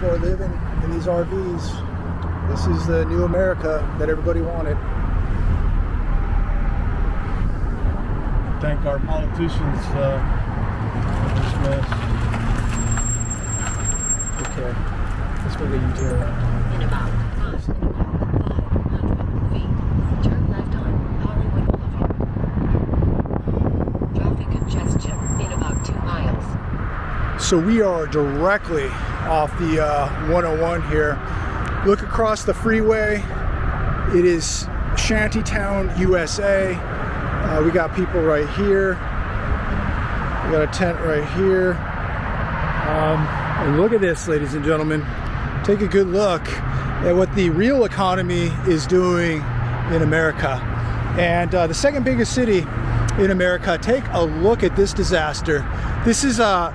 people are living in these RVs. This is the new America that everybody wanted. Thank our politicians for this mess. Okay, let's go get you to In about 500 feet, turn left on Hollywood Boulevard. Traffic congestion in about 2 miles. So we are directly off the 101 here. Look across the freeway. It is Shantytown, USA. We got people right here. We got a tent right here. And look at this, ladies and gentlemen. Take a good look at what the real economy is doing in America. And the second biggest city in America, take a look at this disaster. This is a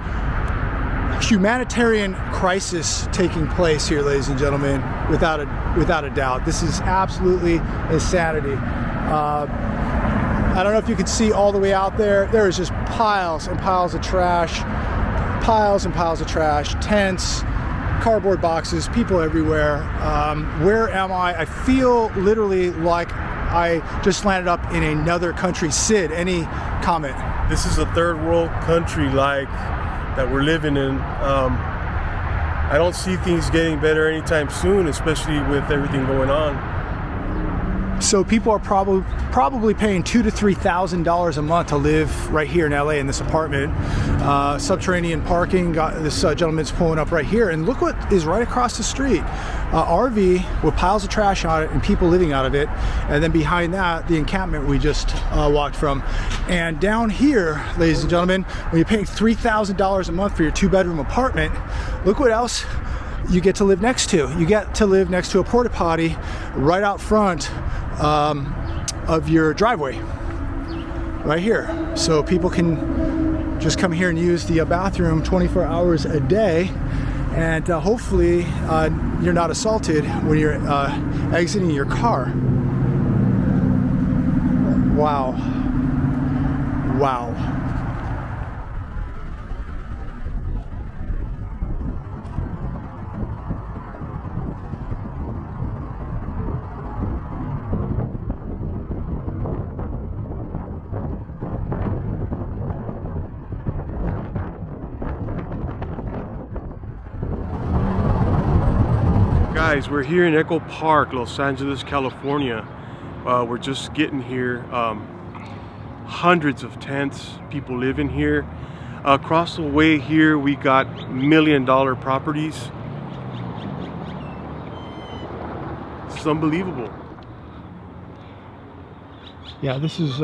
humanitarian crisis taking place here, ladies and gentlemen, without a doubt. This is absolutely insanity. I don't know if you can see all the way out there. There is just piles and piles of trash, tents, cardboard boxes, people everywhere. Where am I? I feel literally like I just landed up in another country. Sid, any comment? This is a third world country like that we're living in. I don't see things getting better anytime soon, especially with everything going on. So people are probably paying $2,000 to $3,000 a month to live right here in LA in this apartment. Subterranean parking. This gentleman's pulling up right here, and look what is right across the street. RV with piles of trash on it and people living out of it. And then behind that, the encampment we just walked from. And down here, ladies and gentlemen, when you're paying $3,000 a month for your 2-bedroom apartment, look what else you get to live next to. You get to live next to a porta potty right out front of your driveway, right here. So people can just come here and use the bathroom 24 hours a day, and hopefully you're not assaulted when you're exiting your car. Wow. Wow. Guys, we're here in Echo Park, Los Angeles, California. We're just getting here. Hundreds of tents, people live in here. Across the way here, we got $1 million properties. It's unbelievable. Yeah, this is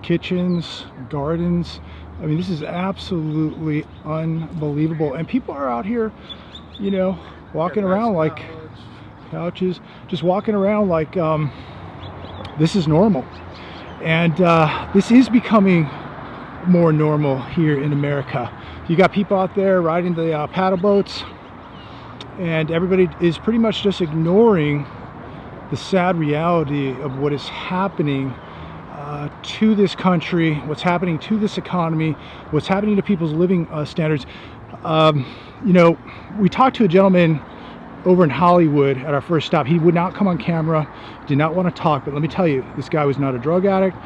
kitchens, gardens. I mean, this is absolutely unbelievable. And people are out here, you know, walking around like couches, just walking around like this is normal. And this is becoming more normal here in America. You got people out there riding the paddle boats, and everybody is pretty much just ignoring the sad reality of what is happening to this country, what's happening to this economy, what's happening to people's living standards. You know, we talked to a gentleman over in Hollywood at our first stop. He would not come on camera, did not want to talk, but let me tell you, this guy was not a drug addict.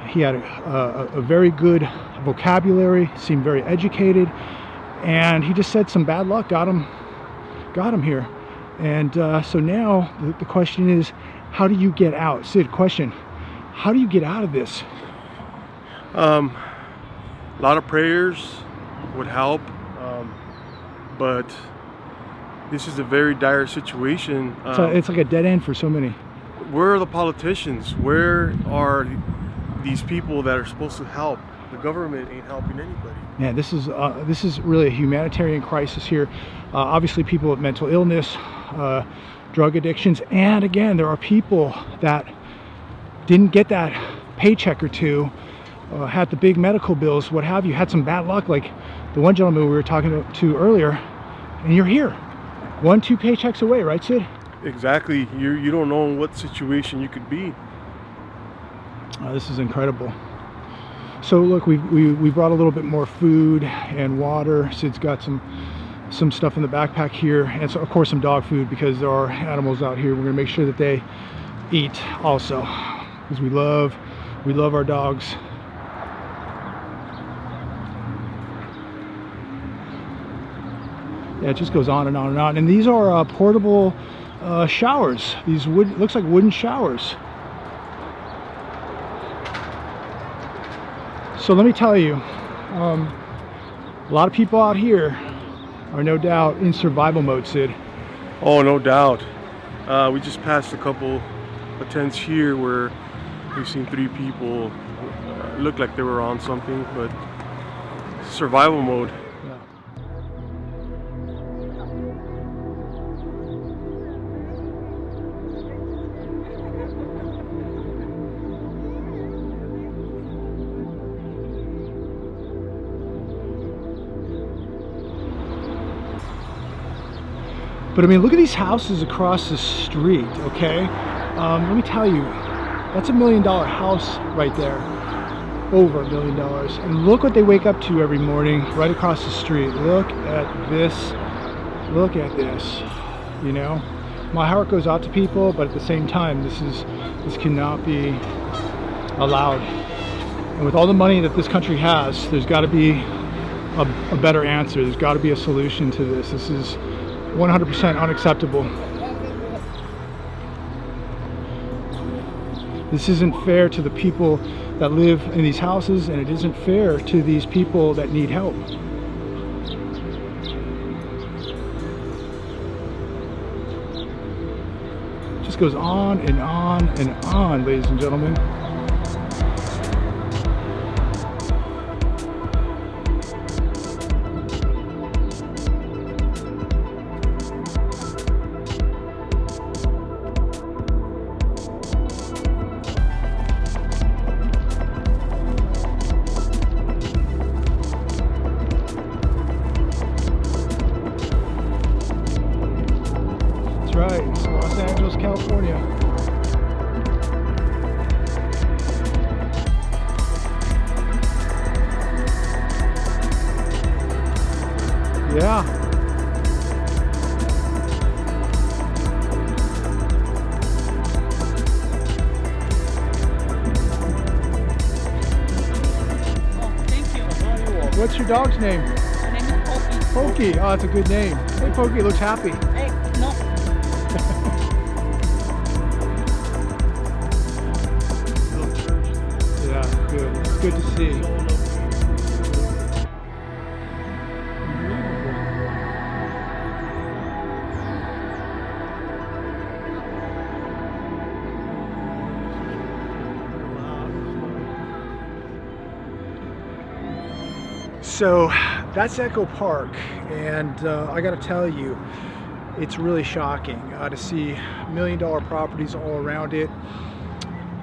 He had a very good vocabulary, seemed very educated, and he just said some bad luck got him here. And so now the question is, how do you get out? Sid, question, how do you get out of this? A lot of prayers would help, but this is a very dire situation. So it's like a dead end for so many. Where are the politicians? Where are these people that are supposed to help? The government ain't helping anybody. Man, this is really a humanitarian crisis here. Obviously, people with mental illness, drug addictions, and again, there are people that didn't get that paycheck or two, had the big medical bills, what have you, had some bad luck, like the one gentleman we were talking to earlier, and you're here, 1-2 paychecks away, right, Sid? Exactly. You don't know in what situation you could be. This is incredible. So look, we brought a little bit more food and water. Sid's got some some stuff in the backpack here, and so of course some dog food, because there are animals out here. We're gonna make sure that they eat also, because we love our dogs. Yeah, it just goes on and on and on. And these are portable showers. These looks like wooden showers. So let me tell you, a lot of people out here are no doubt in survival mode, Sid. Oh, no doubt. We just passed a couple of tents here where we've seen 3 people look like they were on something, but survival mode. Yeah. But I mean, look at these houses across the street, okay? Let me tell you, that's $1 million house right there. Over $1 million. And look what they wake up to every morning right across the street. Look at this. Look at this. You know? My heart goes out to people, but at the same time, this cannot be allowed. And with all the money that this country has, there's got to be a better answer. There's got to be a solution to this. This is 100% unacceptable. This isn't fair to the people that live in these houses, and it isn't fair to these people that need help. It just goes on and on and on, ladies and gentlemen. Right, it's Los Angeles, California. Yeah. Oh, thank you. What's your dog's name? My name is Pokey. Pokey. Oh, that's a good name. Hey, Pokey looks happy. Hey, no. Yeah, good. It's good to see. So that's Echo Park, and I got to tell you, it's really shocking to see $1 million properties all around it,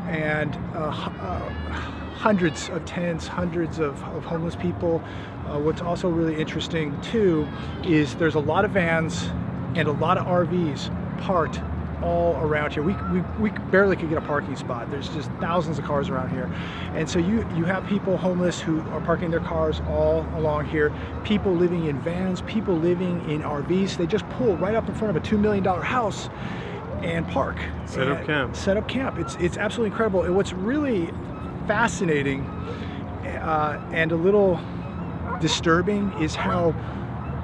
and hundreds of tents, hundreds of homeless people. What's also really interesting too is there's a lot of vans and a lot of RVs parked all around here. We barely could get a parking spot. There's just thousands of cars around here. And so you have people homeless who are parking their cars all along here, people living in vans, people living in RVs. They just pull right up in front of a $2 million house and park. Set up camp. Set up camp. It's absolutely incredible. And what's really fascinating and a little disturbing is how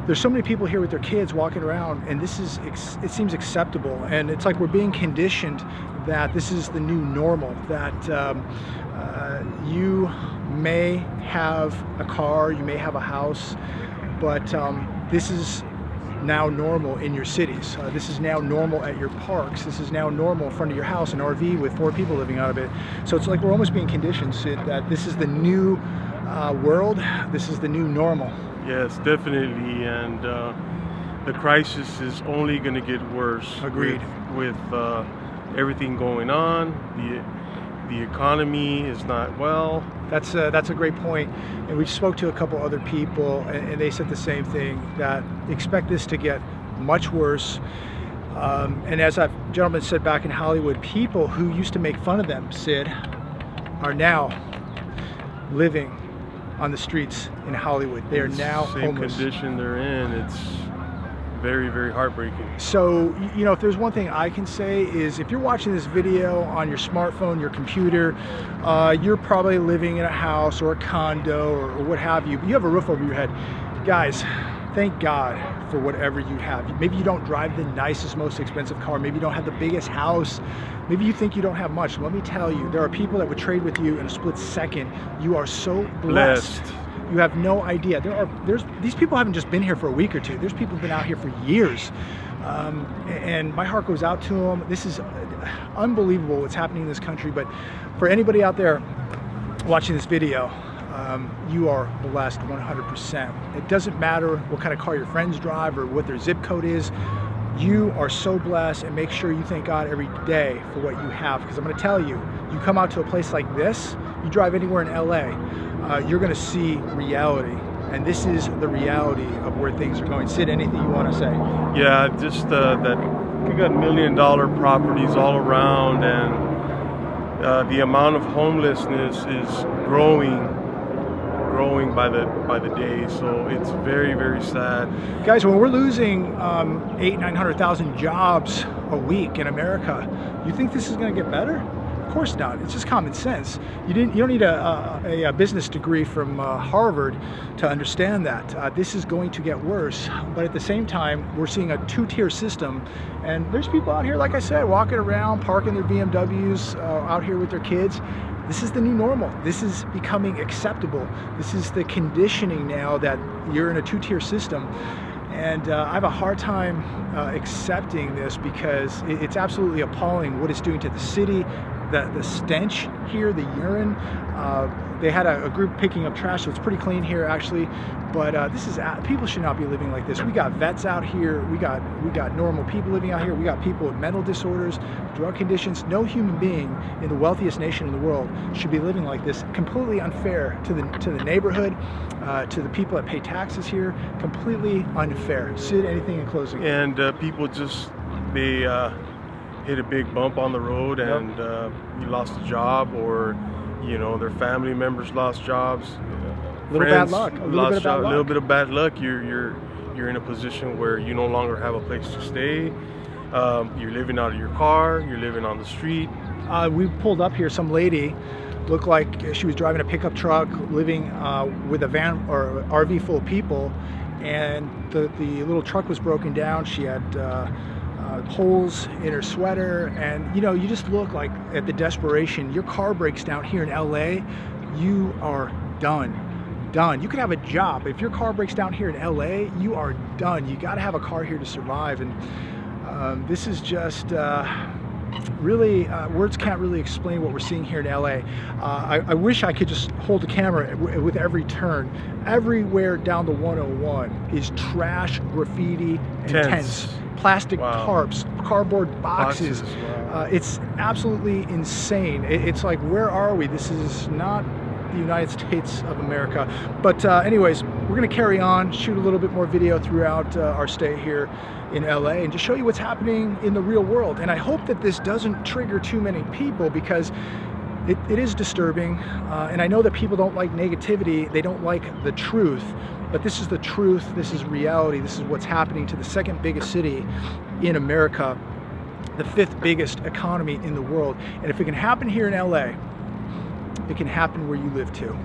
there's so many people here with their kids walking around, and it seems acceptable, and it's like we're being conditioned that this is the new normal, that you may have a car, you may have a house, but this is now normal in your cities. This is now normal at your parks. This is now normal in front of your house, an RV with 4 people living out of it. So it's like we're almost being conditioned, Sid, that this is the new world, this is the new normal. Yes, definitely, and the crisis is only going to get worse. Agreed. With everything going on, the economy is not well. That's a great point, and we spoke to a couple other people, and they said the same thing, that expect this to get much worse. And as that gentleman said back in Hollywood, people who used to make fun of them, Sid, are now living on the streets in Hollywood. They are now same homeless. condition they're in. very, very heartbreaking. So, you know, if there's one thing I can say is if you're watching this video on your smartphone, your computer, you're probably living in a house or a condo or what have you, but you have a roof over your head. Guys, thank God for whatever you have. Maybe you don't drive the nicest, most expensive car. Maybe you don't have the biggest house. Maybe you think you don't have much. Let me tell you, there are people that would trade with you in a split second. You are so blessed. You have no idea. These people haven't just been here for a week or two. There's people who've been out here for years. And my heart goes out to them. This is unbelievable what's happening in this country. But for anybody out there watching this video, you are blessed 100%. It doesn't matter what kind of car your friends drive or what their zip code is. You are so blessed, and make sure you thank God every day for what you have. Because I'm going to tell you, you come out to a place like this, you drive anywhere in LA, you're going to see reality. And this is the reality of where things are going. Sid, anything you want to say? Yeah, just that we got $1 million properties all around, and the amount of homelessness is growing by the day. So it's very, very sad. Guys, when we're losing 800,000-900,000 jobs a week in America, you think this is going to get better? Of course not. It's just common sense. You don't need a business degree from Harvard to understand that. This is going to get worse. But at the same time, we're seeing a two-tier system, and there's people out here, like I said, walking around, parking their BMWs out here with their kids. This is the new normal. This is becoming acceptable. This is the conditioning now that you're in a two-tier system. And I have a hard time accepting this because it's absolutely appalling what it's doing to the city, the stench here, the urine. They had a group picking up trash, so it's pretty clean here actually. But this is people should not be living like this. We got vets out here. We got normal people living out here. We got people with mental disorders, drug conditions. No human being in the wealthiest nation in the world should be living like this. Completely unfair to the neighborhood, to the people that pay taxes here. Completely unfair. Sid, anything in closing? And people just they hit a big bump on the road, and you lost a job, or you know, their family members lost jobs. A little bad luck. A little bit of bad luck. You're in a position where you no longer have a place to stay. You're living out of your car. You're living on the street. We pulled up here. Some lady looked like she was driving a pickup truck, living with a van or RV full of people, and the little truck was broken down. She had holes in her sweater, and you know, you just look like at the desperation. Your car breaks down here in LA, you are done. You could have a job. If your car breaks down here in LA, you are done. You got to have a car here to survive. And this is just really, words can't really explain what we're seeing here in LA. I wish I could just hold the camera with every turn. Everywhere down the 101 is trash, graffiti, and tents. Plastic tarps, cardboard boxes. Wow. It's absolutely insane. It's like, where are we? This is not the United States of America. But anyways, we're going to carry on, shoot a little bit more video throughout our stay here in LA, and just show you what's happening in the real world. And I hope that this doesn't trigger too many people, because it is disturbing. And I know that people don't like negativity. They don't like the truth. But this is the truth. This is reality. This is what's happening to the second biggest city in America, the fifth biggest economy in the world. And if it can happen here in LA, it can happen where you live too.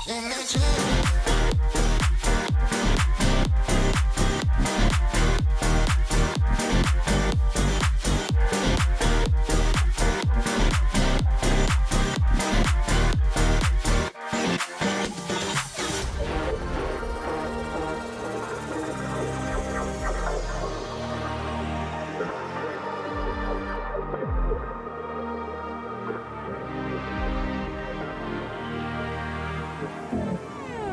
Imagine